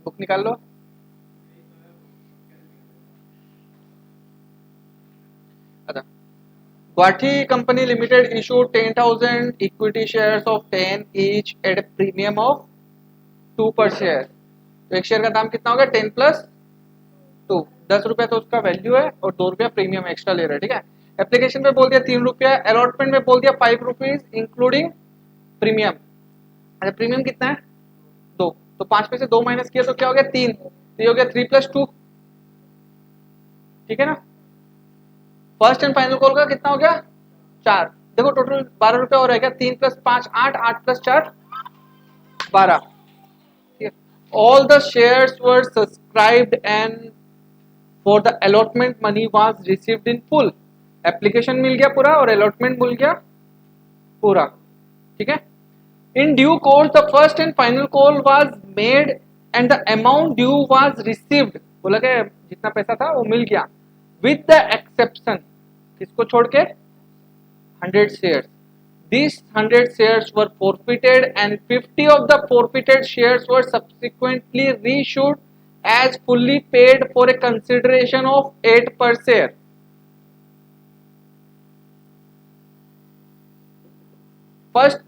Book निकाल लो। अच्छा, Guwahati company limited issue 10,000 equity shares of 10 each eight A premium of 2 पर share. तो एक शेयर का दाम कितना हो गया? 10 प्लस 2, 10 रुपया तो उसका वैल्यू है और 2 रुपया प्रीमियम एक्स्ट्रा ले रहा है, ठीक है। एप्लीकेशन में बोल दिया 3 रुपया, अलॉटमेंट में बोल दिया 5 रुपीज इंक्लूडिंग प्रीमियम। अच्छा, प्रीमियम कितना है? 2, तो 5 में से 2 माइनस किया तो क्या हो गया? 3, तो ये हो गया 3 + 2, ठीक है ना। फर्स्ट एंड फाइनल कॉल का कितना हो गया? 4। देखो टोटल 12 रुपया हो रहा है क्या? 3 + 5 8, 8 + 4 12, ठीक है। All the shares were subscribed and for the allotment money was received in full. Application मिल गया पूरा और अलॉटमेंट मिल गया पूरा, ठीक है। In due course the first and final call was made and the amount due was received. बोला कि जितना पैसा था वो मिल गया, विद द एक्सेप्शन, किसको छोड़ के? 100 shares. These 100 shares were forfeited and 50 of the forfeited shares were subsequently reissued as fully paid for a consideration of 8 per share. First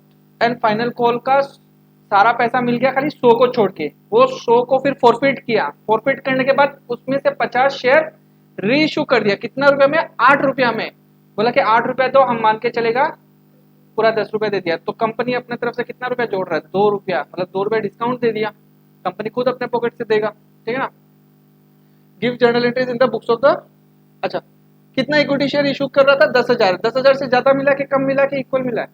and final call का सारा पैसा मिल गया खाली 100 को छोड़ के। वो 100 को फिर फॉरफिट किया, फॉरफिट करने के बाद उसमें से 50 शेयर री इशू कर दिया। कितना रुपए में? 8 रुपया में। बोला कि 8 रुपया तो हम मान के चलेगा, पूरा 10 रुपया दे दिया। तो कंपनी अपने तरफ से कितना रुपया जोड़ रहा है? 2 रुपया, मतलब 2 रुपया डिस्काउंट दे दिया। कंपनी खुद अपने पॉकेट से देगा, ठीक है ना। Give journal entries in the books of the. अच्छा, कितना इक्विटी शेयर इशू कर रहा था? 10,000। 10,000 से ज्यादा मिला कि कम मिला कि इक्वल मिला है?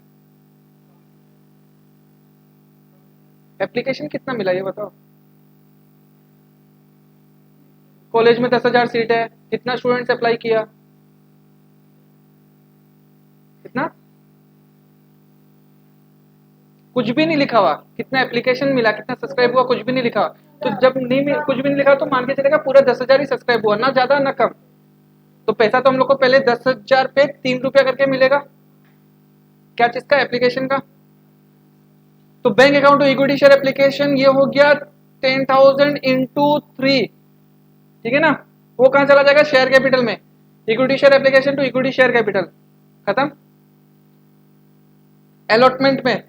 एप्लीकेशन कितना मिला ये बताओ। कॉलेज में 10,000 सीट है, कितना स्टूडेंट्स अप्लाई किया? कितना? कुछ भी नहीं लिखा हुआ। कितना एप्लीकेशन मिला, कितना सब्सक्राइब हुआ, कुछ भी नहीं लिखा हुआ। तो जब नहीं कुछ भी नहीं लिखा तो मान के चलेगा पूरा 10,000 ही सब्सक्राइब हुआ, ना ज्यादा ना कम। तो पैसा तो हम लोग को पहले 10,000 पे 3 रुपया करके मिलेगा। क्या चीज का? एप्लीकेशन का। तो bank account to equity share application ये हो गया 10,000 इंटू 3, ठीक है ना। वो कहां चला जाएगा? शेयर कैपिटल में। Equity share application to equity share capital, खत्म। अलॉटमेंट में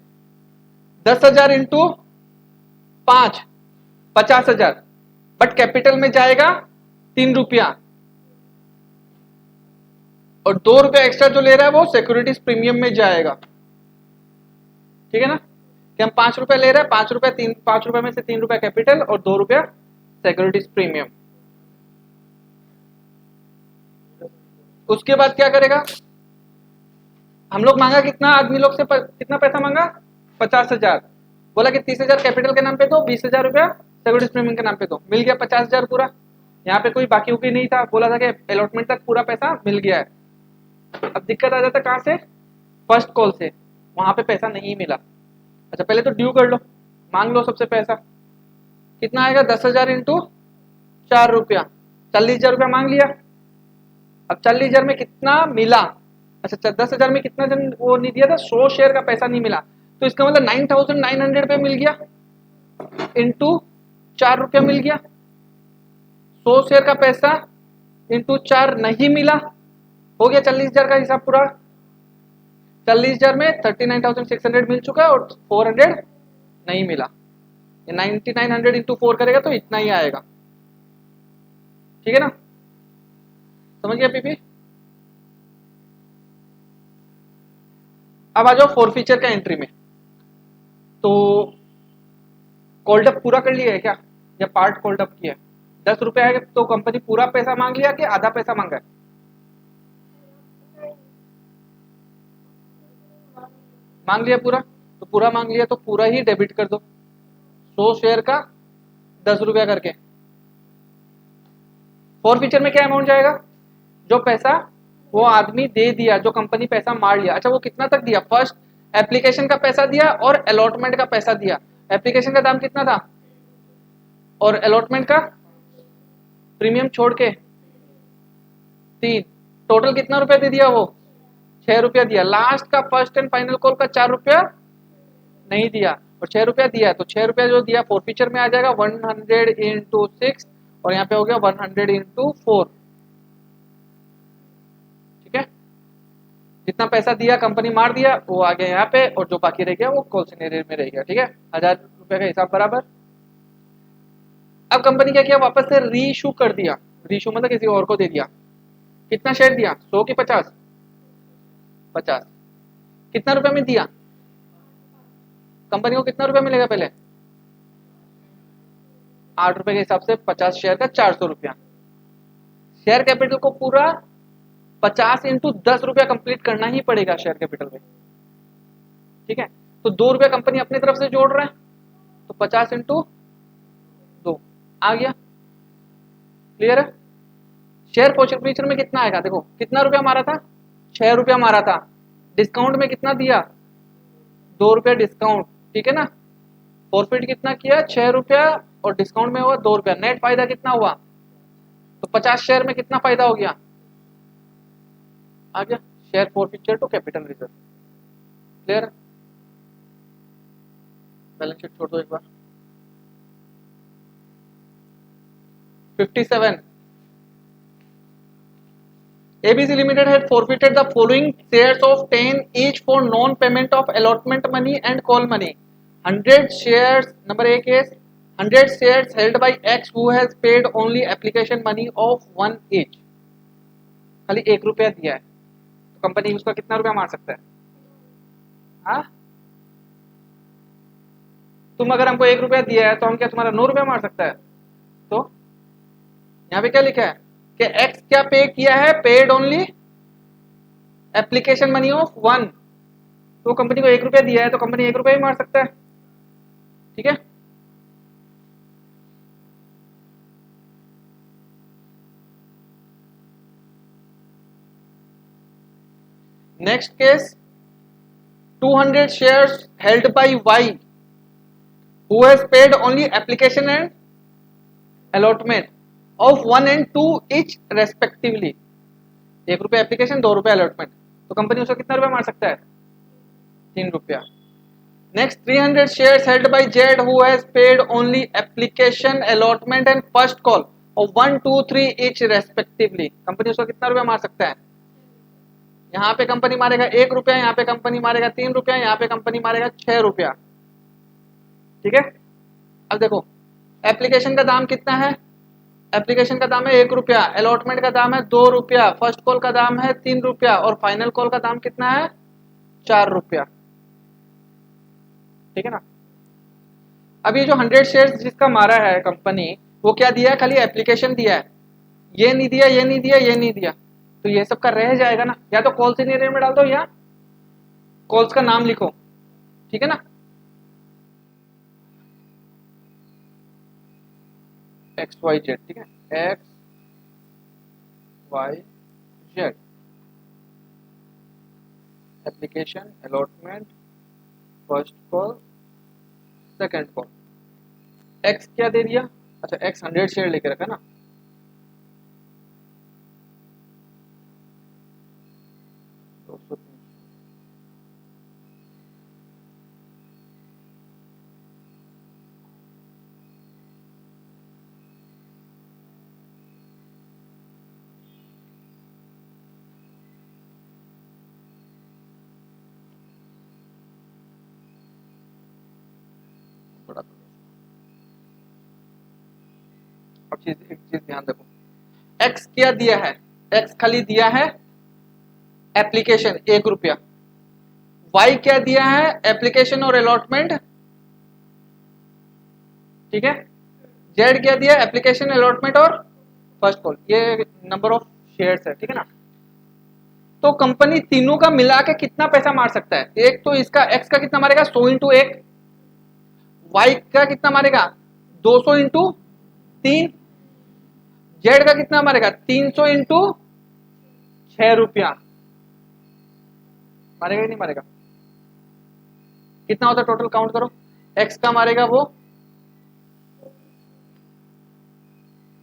10,000 इंटू 5, 50,000, बट कैपिटल में जाएगा 3 रुपया, और 2 रुपया एक्स्ट्रा जो ले रहा है वो सिक्योरिटीज प्रीमियम में जाएगा, ठीक है ना। कि हम 5 रुपया ले रहे हैं, 5 रुपया 5 रुपया में से 3 रुपया कैपिटल और 2 रुपया सिक्योरिटीज प्रीमियम। उसके बाद क्या करेगा? हम लोग मांगा कितना? आदमी लोग से कितना पैसा मांगा? 50,000। बोला कि 30,000 कैपिटल के नाम पे दो, 20,000 रुपया सिक्योरिटीज प्रीमियम के नाम पे दो। मिल गया 50,000 पूरा। यहाँ पे कोई बाकी उकी नहीं था, बोला था कि अलॉटमेंट तक पूरा पैसा मिल गया है। अब दिक्कत आ जाता कहाँ से? फर्स्ट कॉल से। वहां पे पैसा नहीं मिला। अच्छा, पहले तो ड्यू कर लो, मांग लो सबसे पैसा। कितना आएगा? 10,000 इंटू 4 रुपया, 40,000 रुपया मांग लिया। अब 40,000 में कितना मिला? अच्छा, 10,000 में कितना जन वो नहीं दिया था? 100 शेयर का पैसा नहीं मिला। तो इसका मतलब 9,900 पे मिल गया, इंटू 4 रुपया मिल गया। 100 शेयर का पैसा इंटू 4 नहीं मिला, हो गया 40,000 का हिसाब पूरा। 40,000 में 39,600 मिल चुका है और 400 नहीं मिला। 9,900 इंटू 4 करेगा तो इतना ही आएगा, ठीक है ना। समझ गया पीपी? अब आ जाओ फोर फीचर का एंट्री में। तो कोल्डअप पूरा कर लिया है क्या, या पार्ट कोल्डअप किया है? 10 रुपया है तो कंपनी पूरा पैसा मांग लिया कि आधा पैसा मांगा है? मांग लिया पूरा। तो पूरा मांग लिया तो पूरा ही डेबिट कर दो, 100 शेयर का 10 रुपया करके। फोर फीचर में क्या अमाउंट जाएगा? जो पैसा वो आदमी दे दिया, जो कंपनी पैसा मार लिया। अच्छा, वो कितना तक दिया? फर्स्ट एप्लीकेशन का पैसा दिया और अलॉटमेंट का पैसा दिया। एप्लीकेशन का दाम कितना था और अलॉटमेंट का प्रीमियम छोड़ के 3, टोटल कितना रुपया दे दिया? वो 6 रुपया दिया। लास्ट का फर्स्ट एंड फाइनल कॉल का 4 रुपया नहीं दिया, और 6 रुपया दिया, तो 6 रुपया जो दिया फोरफीचर में आ जाएगा 100 इंटू 6, और यहाँ पे हो गया 100 इंटू 4। ठीक है, जितना पैसा दिया कंपनी मार दिया वो आ गया यहाँ पे, और जो बाकी रह गया वो कॉल सिनेरियो में रह गया। ठीक है, 1000 रुपये का हिसाब बराबर। अब कंपनी क्या किया, वापस से रीइशू कर दिया। रीइशू मतलब किसी और को दे दिया। कितना शेयर दिया, 100 की 50? 50। कितना रुपए में दिया, कंपनी को कितना रुपया मिलेगा पहले? 8 रुपए के हिसाब से 50 शेयर का 400 रुपया। शेयर कैपिटल को पूरा 50 इंटू 10 रुपया कंप्लीट करना ही पड़ेगा शेयर कैपिटल में। ठीक है, तो 2 रुपया कंपनी अपनी तरफ से जोड़ रहा है, तो 50 इंटू 2 आ गया। क्लियर है? शेयर फीचर में कितना आएगा, देखो कितना रुपया मारा था, 6 रुपया मारा था। डिस्काउंट में कितना दिया, 2 रुपया डिस्काउंट। ठीक है ना, प्रॉफिट कितना किया, 6 रुपया, और डिस्काउंट में हुआ 2 रुपया। नेट फायदा कितना हुआ, तो 50 शेयर में कितना फायदा हो गया, आ गया share forfeiture to capital reserve. Clear? Balance sheet छोड़ दो एक बार। 57, ABC Limited had forfeited the following shares of 10 each for non-payment of allotment money and call money. 100 shares, number 1 is 100 shares held by X who has paid only application money of 1 each. खाली 1 रुपया दिया है, तो company उसका कितना रुपया मार सकता है? हाँ, तुम अगर हमको 1 रुपया दिया है तो हम क्या तुम्हारा 9 रुपया मार सकता है? तो यहाँ पे क्या लिखा है कि X क्या पे किया है, paid only application money of 1, तो कंपनी को 1 रुपया दिया है तो कंपनी 1 रुपया ही मार सकता है। ठीक है, next case 200 shares held by Y who has paid only application and allotment of 1 and 2 each respectively. 1 रुपया एप्लीकेशन, 2 रुपया अलॉटमेंट, तो कंपनी उसको कितना रुपया मार सकता है? 3 रुपया। Next 300 shares held by Z who has paid only application, allotment and first call of 1, 2, 3 each respectively. Company उसको कितना रुपया मार सकता है? यहाँ पे कंपनी मारेगा 1 रुपया, यहाँ पे कंपनी मारेगा 3 रुपया, यहाँ पे कंपनी मारेगा 6 रुपया। ठीक है, अब देखो एप्लीकेशन का दाम कितना है, एप्लीकेशन का दाम है 1 रुपया, अलॉटमेंट का दाम है 2 रुपया, फर्स्ट कॉल का दाम है 3 रुपया, और फाइनल कॉल का दाम कितना है, 4 रुपया। ठीक है ना, अब ये जो 100 शेयर्स जिसका मारा है कंपनी, वो क्या दिया है, खाली एप्लीकेशन दिया है, ये नहीं दिया, ये नहीं दिया, ये नहीं दिया, तो ये सब का रह जाएगा ना। या तो कॉल सिनेरियो में डाल दो या कॉल्स का नाम लिखो। ठीक है ना, एक्स वाई जेड। ठीक है, X Y Z, application, allotment, first call, second call. X क्या दे दिया, अच्छा एक्स 100 शेयर लेके रखा ना, अब एक चीज ध्यान रखो, एक्स क्या दिया है, एक्स खाली दिया है एप्लीकेशन 1 रुपया, वाई क्या दिया है, एप्लीकेशन और अलॉटमेंट। ठीक है, जेड क्या दिया, एप्लीकेशन, अलॉटमेंट और फर्स्ट कॉल, ये नंबर ऑफ शेयर्स है। ठीक है ना, तो कंपनी तीनों का मिला के कितना पैसा मार सकता है, एक तो इसका एक्स का कितना मारेगा 100 इंटू 1, वाई का कितना मारेगा 200 इंटू 3, जेड का कितना मारेगा 300 इंटू 6 रुपया, मारेगा ही नहीं मारेगा? कितना होता है टोटल, काउंट करो। एक्स का मारेगा वो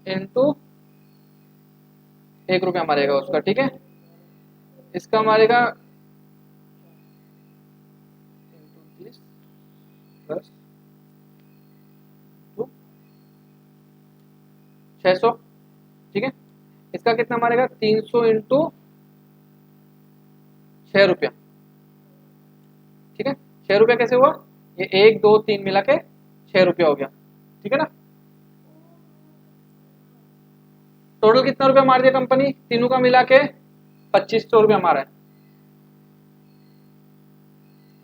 इंटू 1 रुपया मारेगा उसका। ठीक है, इसका मारेगा इंटू 30, 10 तो 600, ठीक है। इसका कितना मारेगा 300 इंटू 6 रुपया, ठीक है। 6 रुपया कैसे हुआ, ये 1 2 3 मिला के 6 रुपया हो गया, ठीक है ना। टोटल कितना रुपया मार दिया कंपनी, तीनों का मिला के 2500 रुपया मारा है।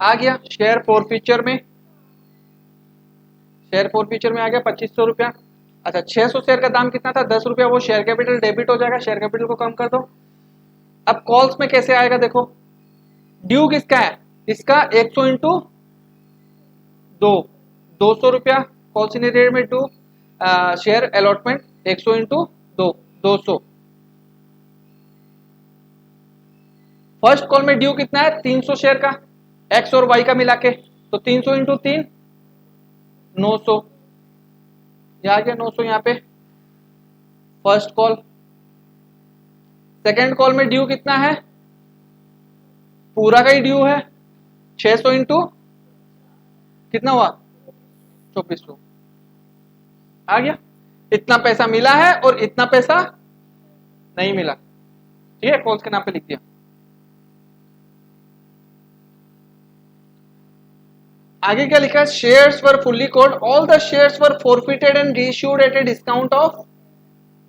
आ गया शेयर फॉरफीचर में, शेयर फॉरफीचर में आ गया 2500 रुपया। अच्छा 600 शेयर का दाम कितना था 10 रुपया, वो शेयर कैपिटल डेबिट हो जाएगा, शेयर कैपिटल को कम कर दो। अब कॉल्स में कैसे आएगा देखो, ड्यू किसका है, इसका 100 इंटू 200 रुपया कॉल्स इन रेट में due, share allotment 100 into 200। First call में ड्यू कितना है 300 शेयर का, एक्स और वाई का मिला के, तो 300 इंटू 3 900, आ गया 900 यहाँ पे फर्स्ट कॉल। सेकेंड कॉल में ड्यू कितना है, पूरा का ही ड्यू है 600 इंटू कितना हुआ 2400, आ गया। इतना पैसा मिला है और इतना पैसा नहीं मिला, ठीक है, कॉल्स के नाम पे लिख दिया। आगे क्या लिखा है, shares were fully called, all the shares were forfeited and reissued at a discount of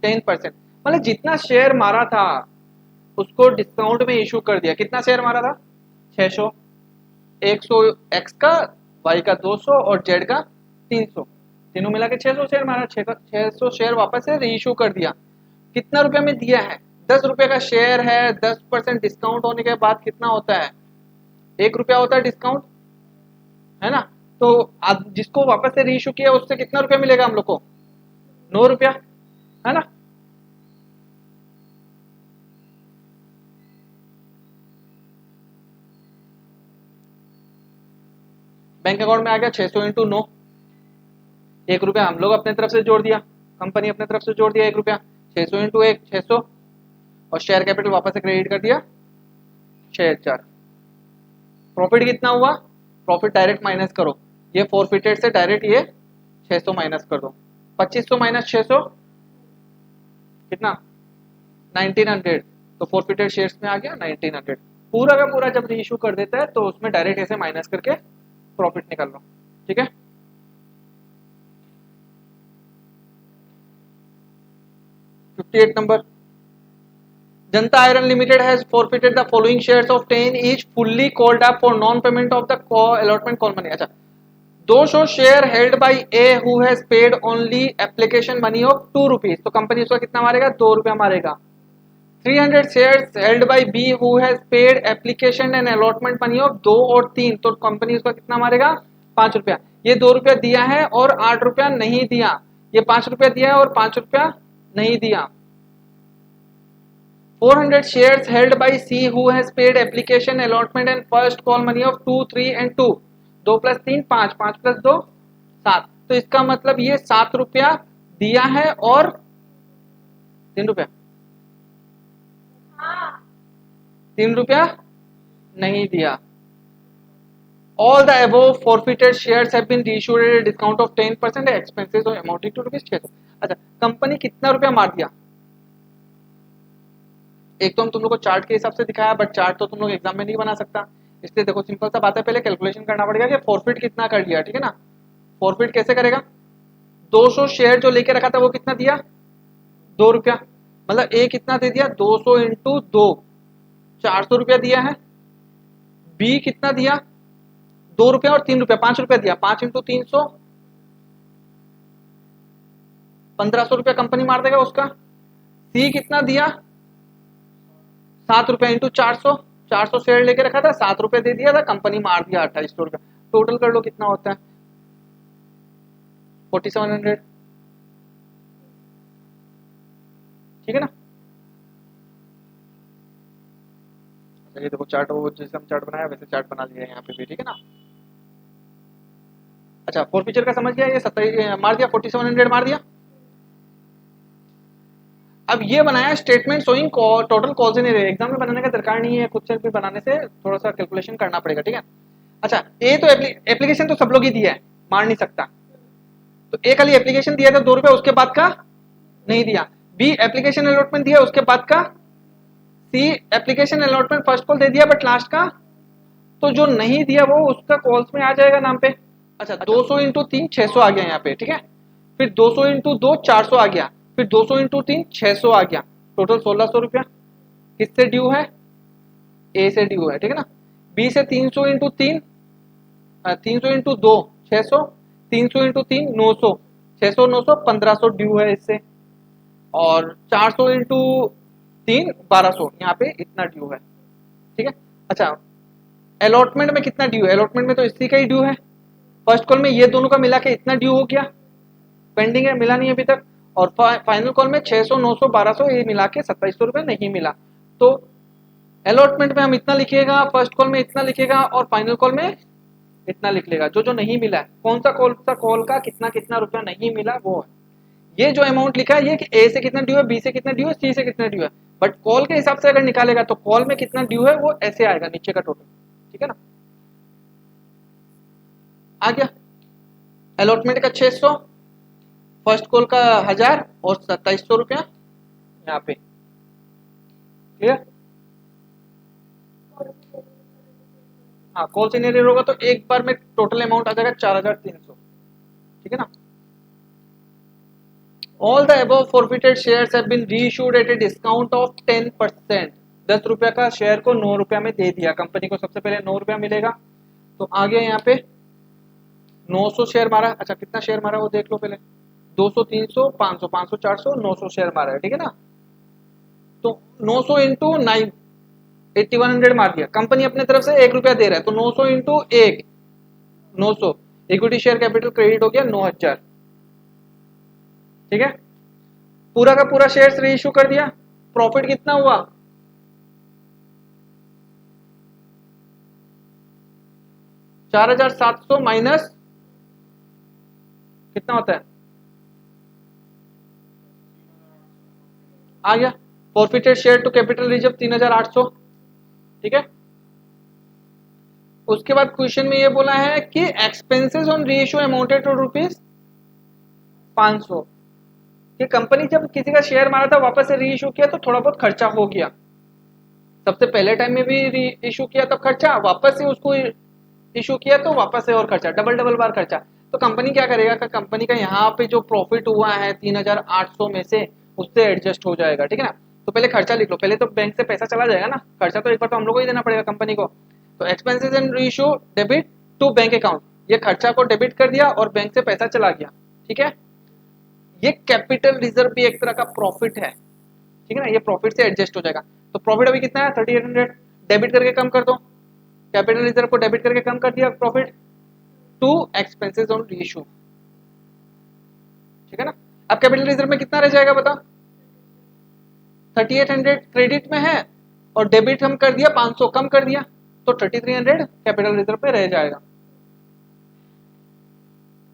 10%। मतलब जितना शेयर मारा था उसको डिस्काउंट में इशू कर दिया। कितना शेयर मारा था 600, 100 एक्स का, वाई का 200 और जेड का 300, तीनों मिला के 600 शेयर मारा, 600 शेयर वापस से रीइश्यू कर दिया। कितना रुपया में दिया है, 10 रुपये का शेयर है, 10% डिस्काउंट होने के बाद कितना होता है 1 रुपया होता है डिस्काउंट, है ना। तो जिसको वापस से रीइश्यू किया उससे कितना रुपया मिलेगा हम लोग को 9 रुपया, है ना। बैंक अकाउंट में आ गया 600 इंटू 9, 1 रुपया हम लोग अपने तरफ से जोड़ दिया, कंपनी अपने तरफ से जोड़ दिया 1 रुपया, 600 इंटू 1 600, और शेयर कैपिटल वापस से क्रेडिट कर दिया 6000। प्रॉफिट कितना हुआ, प्रॉफिट डायरेक्ट माइनस करो, ये फॉरफिटेड से डायरेक्ट ये 600 माइनस कर दो, 2500 माइनस 600 कितना 1900, तो फॉरफिटेड शेयर्स में आ गया 1900। पूरा का पूरा जब रीइश्यू कर देता है तो उसमें डायरेक्ट ऐसे माइनस करके प्रॉफिट निकाल लो, ठीक है। Number, Janata iron limited has forfeited the following shares of 10 each fully called up for non payment of the allotment call money. अच्छा 200 share held by A who has paid only application money of 2 rupees, तो company उसका कितना मारेगा 2 रुपया मारेगा। 300 shares held by B who has paid application and allotment money of 2 और 3, तो company उसका कितना मारेगा 5 रुपया। ये 2 रुपया दिया है और 8 रुपया नहीं दिया, ये 5 रुपया दिया है और 5 रुपया नहीं दिया। 400 shares held by C who has paid application allotment and first call money of 2 3 and 2, 2 plus 3 5, 5 plus 2 7, तो इसका मतलब ये 7 रुपया दिया है और 3 रुपया 3 रुपया नहीं दिया। All the above forfeited shares have been reissued at a discount of 10% expenses amounting to ₹600। अच्छा कंपनी कितना रुपया मार दिया, एक तो हम तुम लोग को चार्ट के हिसाब से दिखाया, बट चार्ट तो तुम लोग एग्जाम में नहीं बना सकता, इसलिए देखो सिंपल सा बात है, पहले कैलकुलेशन करना पड़ेगा कि फॉरफिट कितना कर लिया, ठीक है ना। फॉरफिट कैसे करेगा, 200 शेयर जो लेके रखा था वो कितना दिया 2 रुपया, मतलब ए कितना दे दिया 200 इंटू 2 400 रुपया दिया है। बी कितना दिया 2 रुपया और 3 रुपया 5 रुपया दिया, 5 इंटू 300 1500 रुपया कंपनी मार देगा उसका। सी कितना दिया 7 रुपया इंटू 400, 400 शेयर लेके रखा था 7 रुपया दे दिया था, कंपनी मार दिया 2800 रुपया। टोटल कर लो कितना होता है 4700, ठीक है ना। ये देखो चार्ट, वो जैसे हम चार्ट बनाया वैसे चार्ट बना लिया यहाँ पे भी, ठीक है ना। अच्छा फॉरफीचर का समझ गया, ये 27 मार दिया 4700 मार दिया। अब ये बनाया statement showing total calls in area, exam में बनाने का दरकार नहीं है, खुद से भी बनाने से थोड़ा सा कैलकुलेशन करना पड़ेगा, ठीक है। अच्छा ए तो एप्लीकेशन तो सब लोग ही दिया है, मार नहीं सकता, तो ए खाली एप्लीकेशन दिया था 2 रुपया, उसके बाद का नहीं दिया। बी एप्लीकेशन अलॉटमेंट दिया, उसके बाद का। सी एप्लीकेशन अलॉटमेंट फर्स्ट कॉल दे दिया बट लास्ट का तो जो नहीं दिया वो उसका कॉल्स में आ जाएगा नाम पे। अच्छा 200 इंटू 3 600 आ गया यहाँ पे, ठीक है। फिर 200 इंटू 2 400 आ गया, फिर 200 इंटू 3 600 आ गया, टोटल 1600 रुपया किससे ड्यू है, ए से ड्यू है, ठीक है ना। बी से 300 इंटू 3 300 इंटू 2 600, 300 इंटू 3 900, 600 900 1500 ड्यू है इससे, और 400 इंटू 3 1200, यहाँ पे इतना ड्यू है, ठीक है। अच्छा अलॉटमेंट में कितना ड्यू है, अलॉटमेंट में तो इसी का ही ड्यू है, फर्स्ट कॉल में ये दोनों का मिला के इतना ड्यू हो गया, पेंडिंग है, मिला नहीं अभी तक। और फाइनल कॉल में 600 900 1200 ये मिला के 2700 रुपये नहीं मिला। तो अलॉटमेंट में हम इतना लिखिएगा, फर्स्ट कॉल में इतना लिखेगा, और फाइनल कॉल में इतना लिख लेगा। जो जो नहीं मिला है, कौन सा कॉल का कितना कितना रुपया नहीं मिला वो है। ये जो अमाउंट लिखा है ये कि ए से कितना ड्यू है, बी से कितना ड्यू है, सी से कितना ड्यू है, बट कॉल के हिसाब से अगर निकालेगा तो कॉल में कितना ड्यू है वो ऐसे आएगा नीचे का टोटल, ठीक है ना। आ गया अलॉटमेंट का 600, फर्स्ट कॉल का 1000 और 2700 रुपया यहाँ पे, क्लियर। हाँ कॉल सीनियर होगा तो एक बार में टोटल अमाउंट आ जाएगा 4300, ठीक है ना। All the above forfeited shares have been reissued at a discount of 10%। 10 रुपया का शेयर को 9 रुपया में दे दिया कंपनी को, सबसे पहले 9 रुपया मिलेगा। तो आगे यहाँ पे 900 शेयर मारा, अच्छा कितना शेयर मारा वो देख लो पहले, 200 300 500 500 400 900 शेयर मारा है, ठीक है ना। तो 900 इंटू 9 8100 मार दिया, कंपनी अपने तरफ से 1 रुपया दे रहा है, तो 900 into 1 900, equity share capital credit हो गया 9000, ठीक है। पूरा का पूरा शेयर रीइश्यू कर दिया, प्रॉफिट कितना हुआ, 4700 माइनस कितना होता है, आ गया forfeited share to capital reserve 3800, ठीक है। उसके बाद क्वेश्चन में ये बोला है कि expenses on reissue amounted to rupees 500, कि कंपनी जब किसी का शेयर मारा था वापस से रीइश्यू किया तो थोड़ा बहुत खर्चा हो गया, सबसे पहले टाइम में भी री इशू किया तब खर्चा, वापस से उसको इशू किया तो वापस से और खर्चा, डबल डबल बार खर्चा। तो कंपनी क्या करेगा कि कंपनी का यहाँ पे जो प्रॉफिट हुआ है 3800 में से उससे एडजस्ट हो जाएगा, ठीक है ना। तो पहले खर्चा लिख लो, पहले तो बैंक से पैसा चला जाएगा ना, खर्चा तो एक बार तो हम लोग को ही देना पड़ेगा कंपनी को। तो expenses and reissue debit to bank account, ये खर्चा को डेबिट कर दिया और बैंक से पैसा चला गया, ठीक है। ये कैपिटल रिजर्व भी एक तरह का प्रॉफिट है, ठीक है ना, ये प्रॉफिट से एडजस्ट हो जाएगा। तो प्रॉफिट अभी कितना है 3800, डेबिट करके कम कर दो, कैपिटल रिजर्व को डेबिट करके कम कर दिया profit to expenses on reissue, ठीक है ना। अब कैपिटल रिजर्व में कितना रह जाएगा बता, 3800 क्रेडिट में है और डेबिट हम कर दिया 500 कम कर दिया, तो 3300 कैपिटल रिजर्व पे रह जाएगा।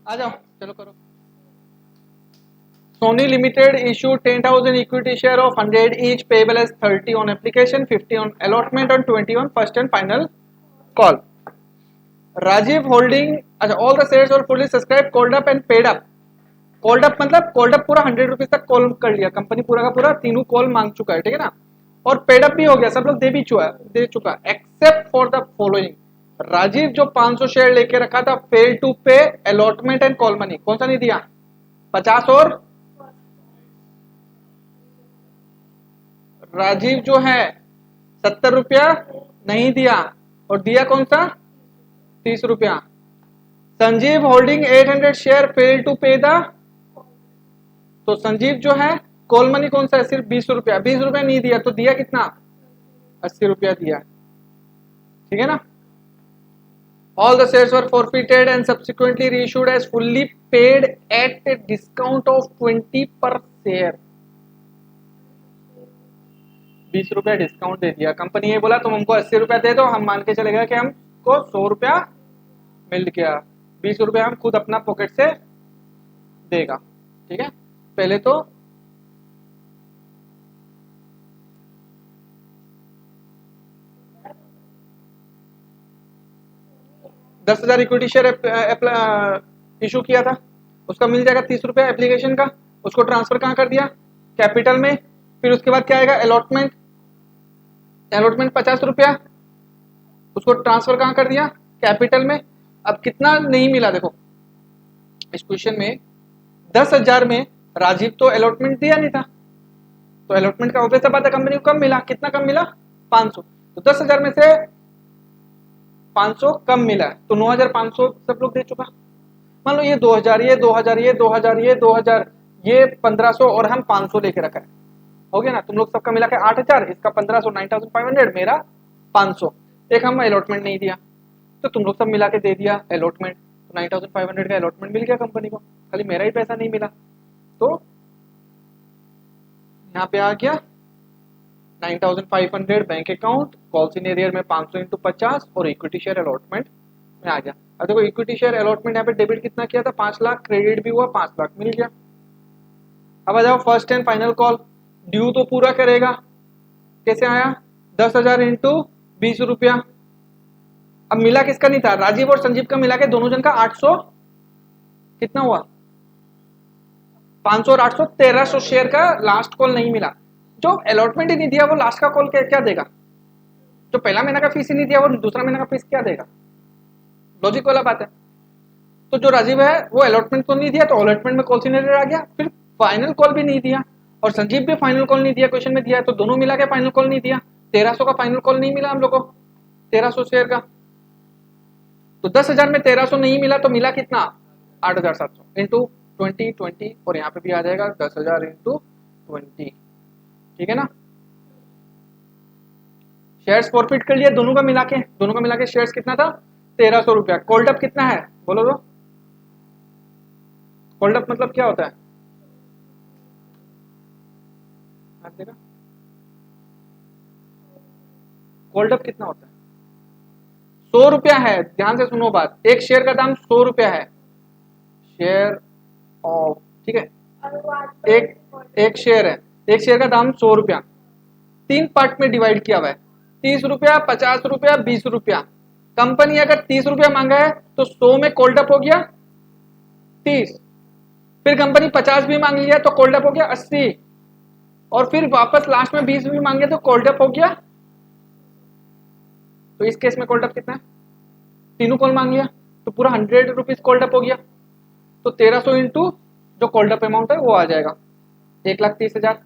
आ जाओ चलो करो। Sony Limited issued 10,000 equity share of 100 each payable as 30 on application, 50 on allotment and 20 on first and final call. Rajiv Holding, all the shares were fully subscribed, called up and paid up. Called up मतलब called up पूरा 100 rupees तक call कर लिया, company पूरा का पूरा तीनों call मांग चुका है, ठीक है ना। और पेड अप भी हो गया, सब लोग दे चुका except for the following. Rajiv जो 500 शेयर लेके रखा था fail to pay allotment and call money, कौन सा नहीं दिया, 50 और राजीव जो है 70 रुपया नहीं दिया, और दिया कौन सा 30 रुपया। Sanjeev holding 800 share fail to pay the, तो संजीव जो है कॉल मनी कौन सा है, सिर्फ 20 रुपया, 20 रुपया नहीं दिया तो दिया कितना 80 रुपया दिया, ठीक है ना। All the shares were forfeited and subsequently reissued as fully paid at a discount of 20 per share. 20 रुपया डिस्काउंट दे दिया, कंपनी ये बोला तुम हमको 80 रुपया दे दो, हम मान के चले गए कि हमको 100 रुपया मिल गया, 20 रुपया हम खुद अपना पॉकेट से देगा, ठीक है। पहले तो 10,000 इक्विटी शेयर इशू किया था, उसका मिल जाएगा 30 रुपया एप्लीकेशन का, उसको ट्रांसफर कहाँ कर दिया, कैपिटल में। फिर उसके बाद क्या आएगा, अलॉटमेंट, अलॉटमेंट 50 रुपया, उसको ट्रांसफर कहाँ कर दिया, कैपिटल में। अब कितना नहीं मिला देखो इस क्वेश्चन में, 10,000 में राजीव तो अलॉटमेंट दिया नहीं था, तो अलॉटमेंट का ऑब्वियस बात है कंपनी को कम मिला, कितना कम मिला, 500। तो 10,000 में से 500 कम मिला है, तो 9,500 सब लोग दे चुका। मान लो ये 2,000, ये 2,000, ये 2,000, ये 2,000, ये 1,500 और हम 500 लेके रखा है, हो गया ना। तुम लोग सबका मिला के 8,000, इसका 1,500, 9,500, मेरा 500। एक हम अलॉटमेंट नहीं दिया, तो तुम लोग सब मिला के दे दिया अलॉटमेंट, तो 9,500 का अलॉटमेंट मिल गया कंपनी को, खाली मेरा ही पैसा नहीं मिला। तो यहाँ पे आ गया 9,500 bank account, calls in arrear में 500 इंटू 50 और इक्विटी शेयर अलॉटमेंट में आ गया। अब देखो इक्विटी शेयर अलॉटमेंट यहाँ पे डेबिट कितना किया था, 5 लाख, क्रेडिट भी हुआ 5 लाख, मिल गया। अब आ जाओ first and final call, due तो पूरा करेगा, कैसे आया, 10,000 इंटू 20 रुपया। अब मिला किसका नहीं था, राजीव और संजीव का मिला के दोनों जन का 800, कितना हुआ, 500 और 800, 1,300 शेयर का लास्ट कॉल नहीं मिला। जो अलॉटमेंट ही नहीं दिया वो लास्ट का कॉल क्या देगा, जो पहला महीना का फीस ही नहीं दिया वो दूसरा महीना का फीस क्या देगा, लॉजिक वाला बात है। तो जो राजीव है वो अलॉटमेंट तो नहीं दिया, तो अलॉटमेंट में कॉल सिनेरियो आ गया, फिर फाइनल कॉल भी नहीं दिया, और संजीव भी फाइनल कॉल नहीं दिया, क्वेश्चन में दिया है, तो दोनों मिला के फाइनल कॉल नहीं दिया, 1,300 का फाइनल कॉल नहीं मिला हम लोग को, 1,300 शेयर का। तो 10,000 में 1,300 नहीं मिला, तो मिला कितना, 8,700 इंटू 20, और यहाँ पे भी आ जाएगा 10,000 इंटू 20, ठीक है ना। शेयर्स फॉरफिट कर लिया दोनों का मिला के, दोनों का मिला के शेयर्स कितना था, 1,300 रुपया। कॉल्ड अप कितना है बोलो तो, कॉल्ड अप मतलब क्या होता है, कॉल्ड अप कितना होता है, 100 रुपया है, ध्यान से सुनो बात, एक शेयर का दाम 100 रुपया है, शेयर ऑफ, ठीक है, एक शेयर है, एक शेयर का दाम 100 रुपया, 3 पार्ट में डिवाइड किया हुआ है, 30 रुपया, 50 रुपया, 20 रुपया। कंपनी अगर 30 रुपया मांगा है तो 100 में कोल्ड अप हो गया 30, फिर कंपनी 50 भी मांग लिया तो कोल्ड अप हो गया 80, और फिर वापस लास्ट में 20 भी मांगे तो कोल्ड अप हो गया। तो इस केस में कोल्ड अप कितना है, तीनों कॉल मांग लिया तो पूरा 100 रुपीज कोल्ड अप हो गया, तो 1,300 इंटू जो कोल्ड अप अमाउंट है वो आ जाएगा 1,30,000।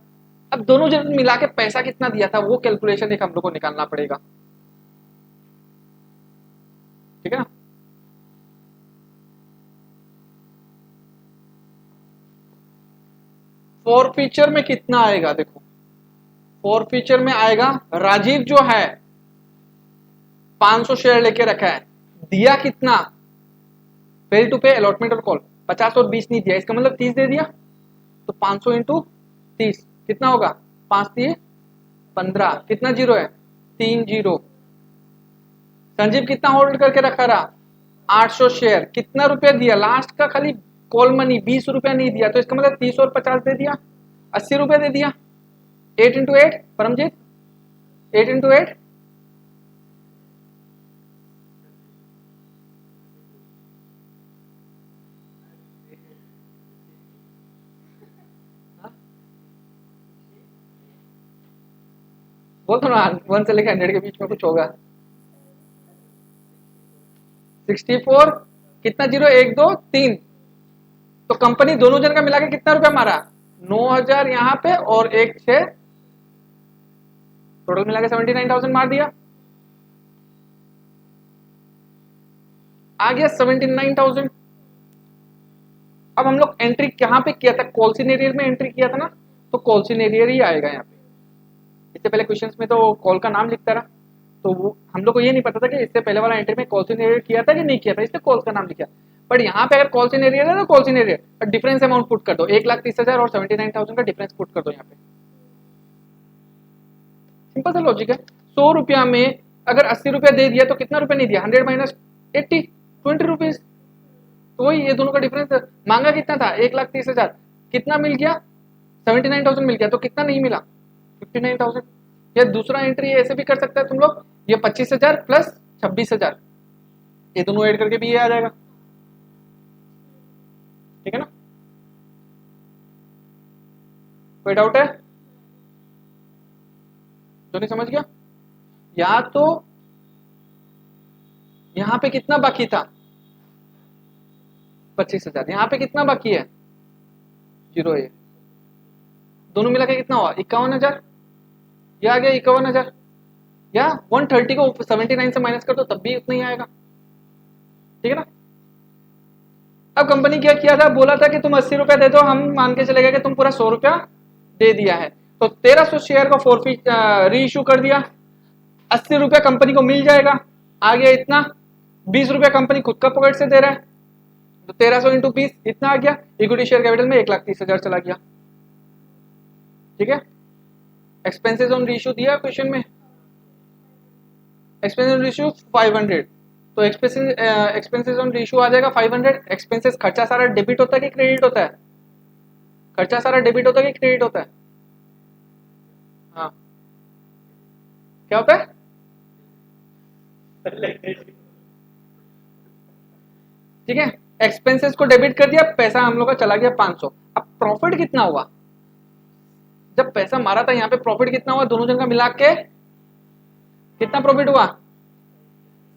अब दोनों जन मिला के पैसा कितना दिया था वो कैलकुलेशन एक हम लोग को निकालना पड़ेगा, ठीक है ना। फॉर फीचर में कितना आएगा देखो, फॉर फीचर में आएगा, राजीव जो है 500 शेयर लेके रखा है, दिया कितना, फेल टू पे अलॉटमेंट और कॉल, 50 और 20 नहीं दिया, इसका मतलब 30 दे दिया, तो 500 इंटू 30 कितना होगा, 5 दिए 15, कितना जीरो है, 3 जीरो। संजीव कितना होल्ड करके रखा रहा, 800 शेयर, कितना रुपया दिया लास्ट का, खाली कॉल मनी 20 रुपया नहीं दिया, तो इसका मतलब 30 और 50 दे दिया, 80 रुपया दे दिया। 8 इंटू 8 परमजीत, 8 इंटू 8 बोल तो ना, 1 से लेकर 100 के बीच में कुछ होगा। 64, कितना जीरो, 1 2 3, तो कंपनी दोनों जन का मिला के कितना रुपया मारा, 9,000 यहाँ पे और 1 6, टोटल मिला के 79,000 मार दिया, आ गया 79,000। अब हम लोग एंट्री कहाँ पे किया था, कॉल्सिन एरियर में एंट्री किया था ना, तो कॉल्सिन एरियर ही आएगा यहाँ पे। इससे पहले क्वेश्चंस में तो कॉल का नाम लिखता रहा, तो वो हम लोग को ये नहीं पता था कि इससे पहले वाला एंट्री में कॉल्सिन एरियर किया था कि नहीं किया था, इसलिए कॉल का नाम लिखा। बट यहाँ पे अगर कॉल्सिन एरियर है तो कॉल्सिन एरियर डिफरेंस अमाउंट पुट कर दो, 1,30,000 और 79,000 का डिफरेंस पुट कर दो यहाँ पे, सिंपल सा लॉजिक है। 100 रुपया में अगर 80 रुपया दे दिया तो कितना रुपया नहीं दिया, 100 माइनस 80, 20 रुपीज, तो वही ये दोनों का डिफरेंस। मांगा कितना था, 1,30,000, कितना मिल गया, 79,000 मिल गया, तो कितना नहीं मिला, 59,000। या दूसरा एंट्री ऐसे भी कर सकता है तुम लोग, ये 25,000 प्लस 26,000, ये दोनों ऐड करके भी ये आ जाएगा, ठीक है ना। कोई डाउट है जो नहीं समझ गया? या तो यहां पे कितना बाकी था 25,000, यहां पे कितना बाकी है 0 है, दोनों मिला के कितना हुआ 51,000, यह आ गया 51,000, या 130 को 79 से माइनस कर दो तब भी उतना ही आएगा, ठीक है ना। अब कंपनी क्या किया था, बोला था कि तुम 80 रुपया दे दो, हम मान के चले गए कि तुम पूरा 100 रुपया दे दिया है, तो 1300 शेयर का फॉरफिट री इशू कर दिया, 80 रुपया कंपनी को मिल जाएगा, आ गया इतना, 20 रुपया कंपनी खुद का पॉकेट से दे रहा है, तो 1300 इंटू 20 इतना आ गया, इक्विटी शेयर कैपिटल में 1,30,000 चला गया, ठीक है। एक्सपेंसेस ऑन रीइश्यू दिया क्वेश्चन में, एक्सपेंसेस ऑन रीइश्यू 500, तो एक्सपेंसेस ऑन रीइश्यू आ जाएगा 500। एक्सपेंसेस खर्चा सारा डेबिट होता है कि क्रेडिट होता है? खर्चा सारा डेबिट होता है कि क्रेडिट होता है? हाँ, क्या होता है? ठीक है, एक्सपेंसेस को डेबिट कर दिया, पैसा हम लोग का चला गया 500। अब प्रॉफिट कितना हुआ, जब पैसा मारा था यहाँ पे प्रॉफिट कितना हुआ, दोनों जन का मिला के कितना प्रॉफिट हुआ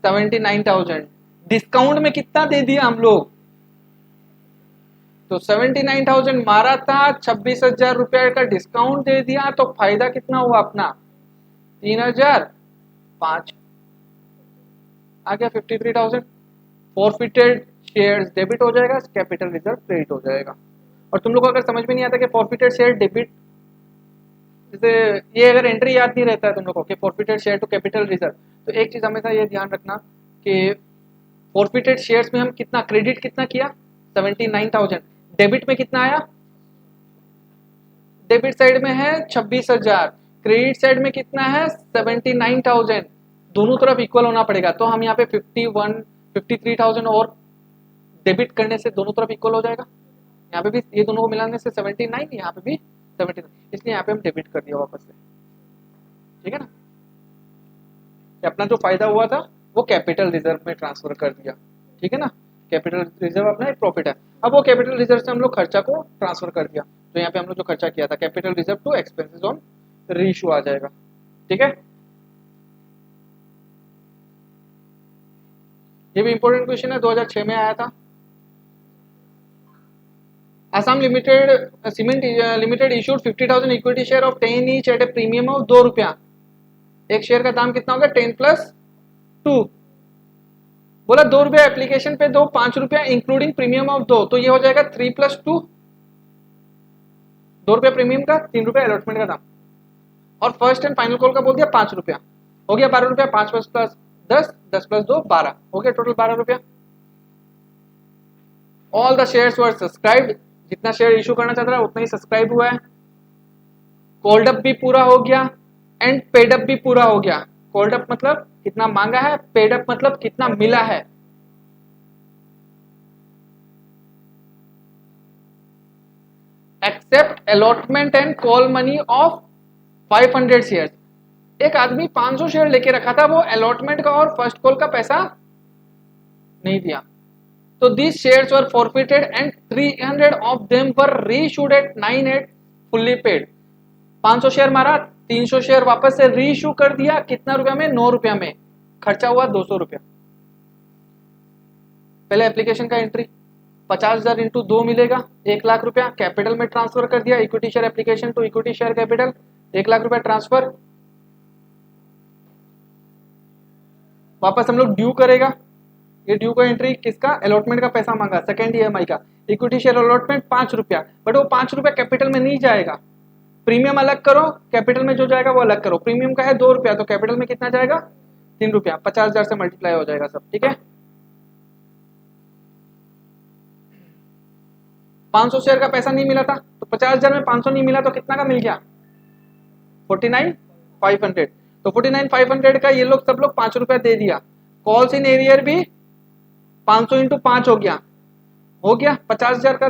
79,000। डिस्काउंट में कितना दे दिया हम लोग, तो 79,000 मारा था, 26,000 रुपए का डिस्काउंट दे दिया, तो फायदा कितना हुआ अपना 3,005 आ गया 53,000। फॉरफिटेड शेयर्स डेबिट हो जाएगा, कैपिटल रिजर्व क्रेडिट हो जाएगा। और तुम लोग को अगर समझ में नहीं आता कि फॉरफिटेड शेयर डेबिट, जैसे ये अगर एंट्री याद नहीं रहता है तुम लोग को कि forfeited share to capital reserve, तो एक चीज हमेशा ये ध्यान रखना कि फॉरफिटेड शेयर्स में हम कितना क्रेडिट कितना किया 79,000, डेबिट में कितना आया, डेबिट साइड में है 26,000, क्रेडिट साइड में कितना है 79,000, दोनों तरफ इक्वल होना पड़ेगा, तो हम यहाँ पे 53,000 और डेबिट करने से दोनों तरफ इक्वल हो जाएगा, यहाँ पे भी ये दोनों को मिलाने से 79, यहाँ पे भी 79, इसलिए यहाँ पे हम डेबिट कर दिया वापस से, ठीक है ना। अपना जो फायदा हुआ था वो कैपिटल रिजर्व में ट्रांसफर कर दिया, ठीक है ना। कैपिटल रिजर्व अपना एक प्रॉफिट है, अब वो कैपिटल रिजर्व से हम लोग खर्चा को ट्रांसफर कर दिया, तो यहाँ पे हम लोग जो खर्चा किया था capital reserve to expenses on reissue आ जाएगा, ठीक है। ये भी इंपॉर्टेंट क्वेश्चन है, 2006 में आया था। Assam Limited Cement Limited issued 50,000 equity share of 10 each eight A premium of 2 रुपया। एक शेयर का दाम कितना होगा 10 प्लस 2, बोला 2 रुपया एप्लीकेशन पे दो, 5 रुपया इंक्लूडिंग प्रीमियम ऑफ 2, तो ये हो जाएगा 3 प्लस 2, 2 रुपया प्रीमियम का, 3 रुपया अलॉटमेंट का दाम, और फर्स्ट एंड फाइनल कॉल का बोल दिया 5 रुपया, हो गया 12 रुपया, 5 प्लस 10, 10 प्लस 2 12, हो गया टोटल 12 रुपया। All the shares were subscribed, जितना शेयर इशू करना चाहता था उतना ही सब्सक्राइब हुआ है, कॉल्ड अप भी पूरा हो गया एंड पेड अप भी पूरा हो गया। कॉल्ड अप मतलब कितना मांगा है, पेड अप मतलब कितना मिला है। Except allotment and call money of 500 shares, एक आदमी 500 शेयर लेके रखा था, वो अलॉटमेंट का और फर्स्ट कॉल का पैसा नहीं दिया, तो these shares were forfeited and 300 of them were reissued at 9 fully paid। 500 share मारा, 300 शेयर वापस से रीइश्यू कर दिया, कितना रुपया में 9 रुपया में, खर्चा हुआ 200 रुपया। पहले एप्लीकेशन का एंट्री 50,000 इंटू 2 मिलेगा 1 लाख रुपया, कैपिटल में ट्रांसफर कर दिया, equity share application to equity share capital 1 lakh रुपया ट्रांसफर, वापस हम लोग ड्यू करेगा, ये ड्यू का एंट्री किसका, अलॉटमेंट का पैसा मांगा सेकंड ईएमआई का, इक्विटी शेयर अलॉटमेंट 5 रुपया, बट वो 5 रुपया कैपिटल में नहीं जाएगा, प्रीमियम अलग करो, कैपिटल में जो जाएगा वो अलग करो, प्रीमियम का है 2 रुपया तो कैपिटल में कितना जाएगा 3 रुपया, 50,000 से मल्टीप्लाई हो जाएगा सब, ठीक है। 500 शेयर का पैसा नहीं मिला था, तो 50,000 में 500 नहीं मिला तो कितना का मिल गया 49,500, तो 49,500 का ये लोग सब लोग 5 रुपया दे दिया, कॉल्स इन एरियर भी 500 इंटू 5 हो गया 50,000 का,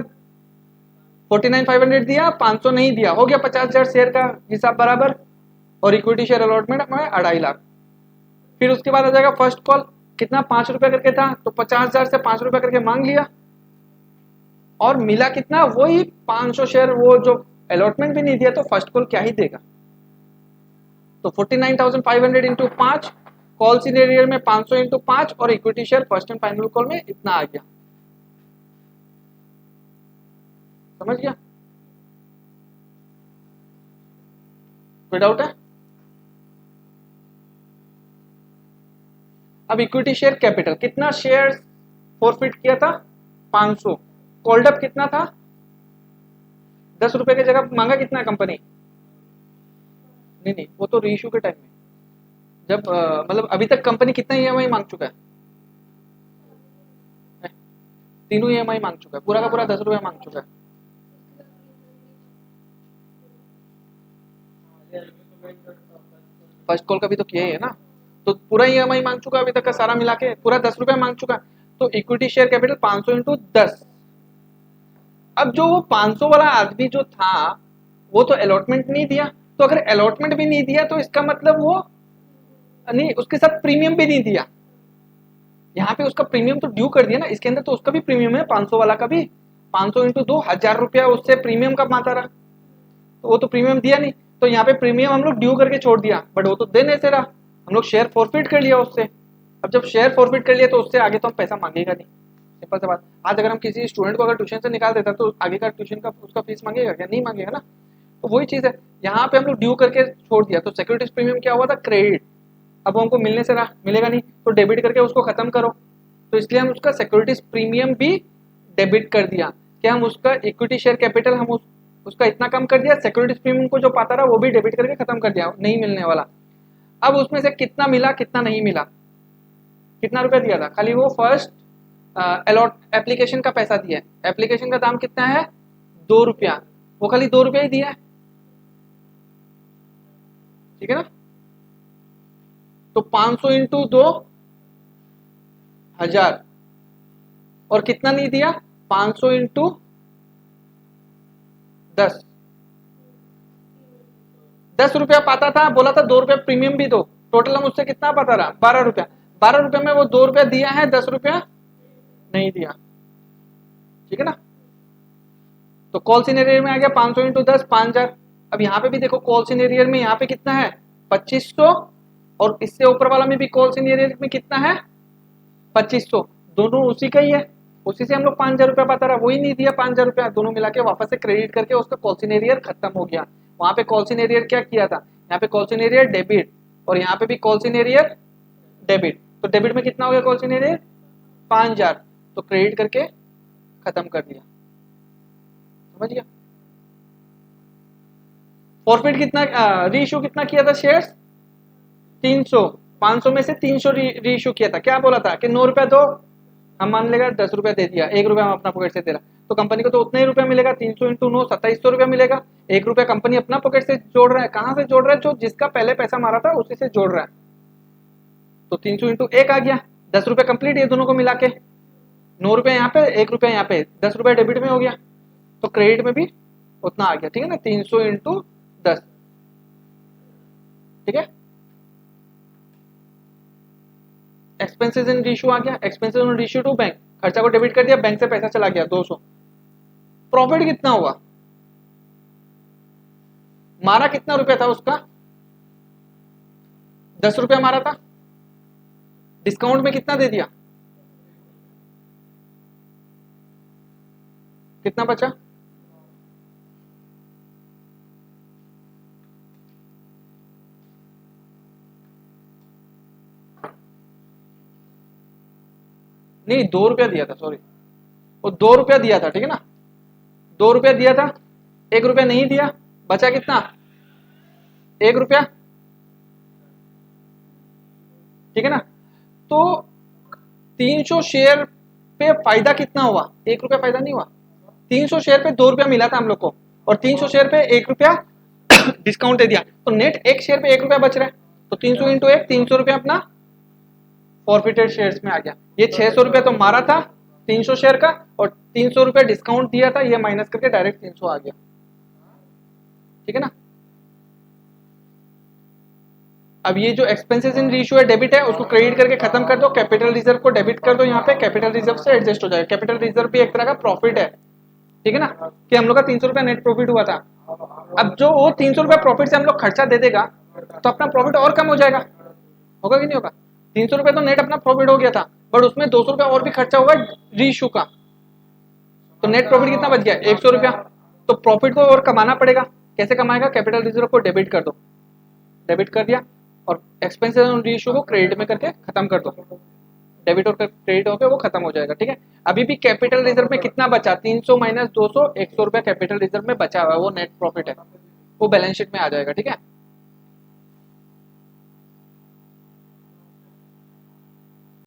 49,500 दिया, 500 नहीं दिया, हो गया 50,000 शेयर का हिसाब बराबर, और इक्विटी शेयर अलॉटमेंट में 2.5 लाख। फिर उसके बाद आ जाएगा फर्स्ट कॉल, कितना 5 रुपया करके था, तो 50,000 से 5 रुपया करके मांग लिया, और मिला कितना, वही 500 शेयर। वो जो अलॉटमेंट भी नहीं दिया तो फर्स्ट कॉल क्या ही देगा। तो 49,500 इंटू 5, कॉल सिनेरियो में 500 इंटू 5, और equity share first and final call में इतना आ गया। समझ गया? कोई डाउट है? अब इक्विटी शेयर कैपिटल, कितना शेयर फॉरफिट किया था, 500। कॉल्ड अप कितना था, 10 रुपए की जगह मांगा कितना कंपनी? नहीं, वो तो रीइश्यू के टाइम में, जब मतलब अभी तक कंपनी कितना ईएमआई मांग चुका है? तीनों ईएमआई मांग चुका है, पूरा का पूरा 10 रुपया मांग चुका है। फर्स्ट कॉल का भी तो किया ही है ना, तो पूरा ईएमआई मांग चुका है अभी तक का सारा मिला के, पूरा 10 रुपया मांग चुका है। तो इक्विटी शेयर कैपिटल 500 इंटू 10। अब जो 500 वाला आदमी जो था वो तो अलॉटमेंट नहीं दिया, तो अगर अलॉटमेंट भी नहीं दिया तो इसका मतलब वो नहीं, उसके साथ प्रीमियम भी नहीं दिया। यहाँ पे उसका प्रीमियम तो ड्यू कर दिया ना, इसके अंदर तो उसका भी प्रीमियम है 500 वाला का भी। 500 इंटू 2, 1000 रुपया उससे प्रीमियम का माता रहा, तो वो तो प्रीमियम दिया नहीं, तो यहाँ पे प्रीमियम हम लोग ड्यू करके छोड़ दिया, बट वो तो दे नहीं से रहा, हम लोग शेयर फॉरफिट कर लिया उससे। अब जब शेयर फॉरफिट कर लिया तो उससे आगे तो हम पैसा मांगेगा नहीं, सिंपल सी बात। आज अगर हम किसी स्टूडेंट को अगर ट्यूशन से निकाल देता तो आगे का ट्यूशन का उसका फीस मांगेगा क्या? नहीं मांगेगा ना। तो वही चीज है, यहाँ पे हम लोग ड्यू करके छोड़ दिया, तो सिक्योरिटीज प्रीमियम क्या हुआ था, क्रेडिट। अब हमको मिलने से रहा, मिलेगा नहीं, तो डेबिट करके उसको खत्म करो। तो इसलिए हम उसका सिक्योरिटीज प्रीमियम भी डेबिट कर दिया, कि हम उसका इक्विटी शेयर कैपिटल हम उसका इतना कम कर दिया, सिक्योरिटीज प्रीमियम को जो पाता रहा वो भी डेबिट करके खत्म कर दिया, नहीं मिलने वाला। अब उसमें से कितना मिला कितना नहीं मिला, कितना रुपया दिया था, खाली वो फर्स्ट अलॉट एप्लीकेशन का पैसा दिया है। एप्लीकेशन का दाम कितना है, 2 रुपया, वो खाली 2 रुपया ही दिया है, ठीक है ना। तो 500 इंटू 2, 1000, और कितना नहीं दिया, 500 इंटू 10, 10 रुपया पाता था, बोला था 2 रुपया प्रीमियम भी दो, टोटल हम उससे कितना पाता रहा, 12 रुपया। 12 रुपया में वो 2 रुपया दिया है, 10 रुपया नहीं दिया, ठीक है ना। तो कॉल सिनेरियर में आ गया 500 इंटू 10, 5000। अब यहाँ पे भी देखो कॉल सिनेरियर में यहाँ पे कितना है, 2500, और इससे ऊपर वाला में भी कॉल सिनेरियर में कितना है, 2500, दोनों उसी का ही है, उसी से हम लोग 5000 रुपया पाता रहा, वही नहीं दिया 5000 रुपया, दोनों मिला के वापस से क्रेडिट करके उसका कॉल सिनेरियर खत्म हो गया। वहां पे कॉल सिनेरियर क्या किया था, यहाँ पे कॉल सिनेरियर डेबिट, और यहाँ पे भी कॉल सिनेरियर डेबिट, तो डेबिट में कितना हो गया कॉल सिनेरियर, 5000, तो क्रेडिट करके खत्म कर दिया। समझ गया? फॉरफिट कितना, रीइश्यू कितना किया था शेयर्स, 300, 500 में से 300 रीइश्यू किया था। क्या बोला था कि 9 रुपया दो, हम मान लेगा 10 रुपया दे दिया, 1 रुपया हम अपना पॉकेट से दे रहा, तो कंपनी को तो उतना ही रुपया मिलेगा, 300 इंटू 9, 2700 रुपया मिलेगा। 1 रुपया कंपनी अपना पॉकेट से जोड़ रहा है, कहाँ से जोड़ रहा है, जो जिसका पहले पैसा मारा था उसी से जोड़ रहा है, तो 300 इंटू 1 आ गया, 10 रुपया कंप्लीट ये दोनों को मिला के, 9 रुपया यहाँ पे, 1 रुपया यहाँ पे, 10 रुपया डेबिट में हो गया, तो क्रेडिट में भी उतना आ गया, ठीक है ना, 300 इंटू 10, ठीक है। एक्सपेंसेस इन रेशियो आ गया, expenses in ratio two bank, खर्चा को डेबिट कर दिया, बैंक से पैसा चला गया 200। प्रॉफिट कितना हुआ, मारा कितना रुपया था उसका, 10 रुपया मारा था, डिस्काउंट में कितना दे दिया, कितना बचा, नहीं 2 रुपया दिया था, सॉरी, वो 2 रुपया दिया था, ठीक है ना, 2 रुपया दिया था, 1 रुपया नहीं दिया, बचा कितना, 1 रुपया, ठीक है ना। तो 300 शेयर पे फायदा कितना हुआ, 1 रुपया फायदा नहीं हुआ, 300 शेयर पे 2 रुपया मिला था हम लोग को, और 300 शेयर पे 1 रुपया डिस्काउंट दे दिया, तो नेट एक शेयर पे 1 रुपया बच रहा है, तो 300 इंटू 1, 300 रुपया अपना फॉरफिटेड शेयर्स में आ गया। ये 600 रुपया तो मारा था 300 शेयर का, और 300 रुपया डिस्काउंट दिया था, ये माइनस करके डायरेक्ट 300 आ गया, ठीक है ना। अब ये जो एक्सपेंसेस इन रीइश्यू है डेबिट है, उसको क्रेडिट करके खत्म कर दो, कैपिटल रिजर्व को डेबिट कर दो, यहाँ पे कैपिटल रिजर्व से एडजस्ट हो जाएगा। कैपिटल रिजर्व भी एक तरह का प्रॉफिट है, ठीक है ना, कि हम लोग का 300 रुपया नेट प्रॉफिट हुआ था। अब जो वो 300 रुपया प्रॉफिट से हम लोग खर्चा दे देगा तो अपना प्रॉफिट और कम हो जाएगा, होगा कि नहीं होगा? 300 रुपया तो नेट अपना प्रॉफिट हो गया था, बट उसमें 200 रुपया और भी खर्चा होगा रीइश्यू का, तो नेट प्रॉफिट कितना बच गया? 100 रुपया। तो प्रॉफिट को और कमाना पड़ेगा, कैसे कमाएगा? कैपिटल रिजर्व को डेबिट कर दो, डेबिट कर दिया, और एक्सपेंसेस ऑन रीइश्यू को क्रेडिट में करके खत्म कर दो, डेबिट और क्रेडिट होकर वो खत्म हो जाएगा, ठीक है। अभी भी कैपिटल रिजर्व में कितना बचा? 300 माइनस 200, 100 रुपया कैपिटल रिजर्व में बचा हुआ है, वो नेट प्रॉफिट है, वो बैलेंस शीट में आ जाएगा, ठीक है।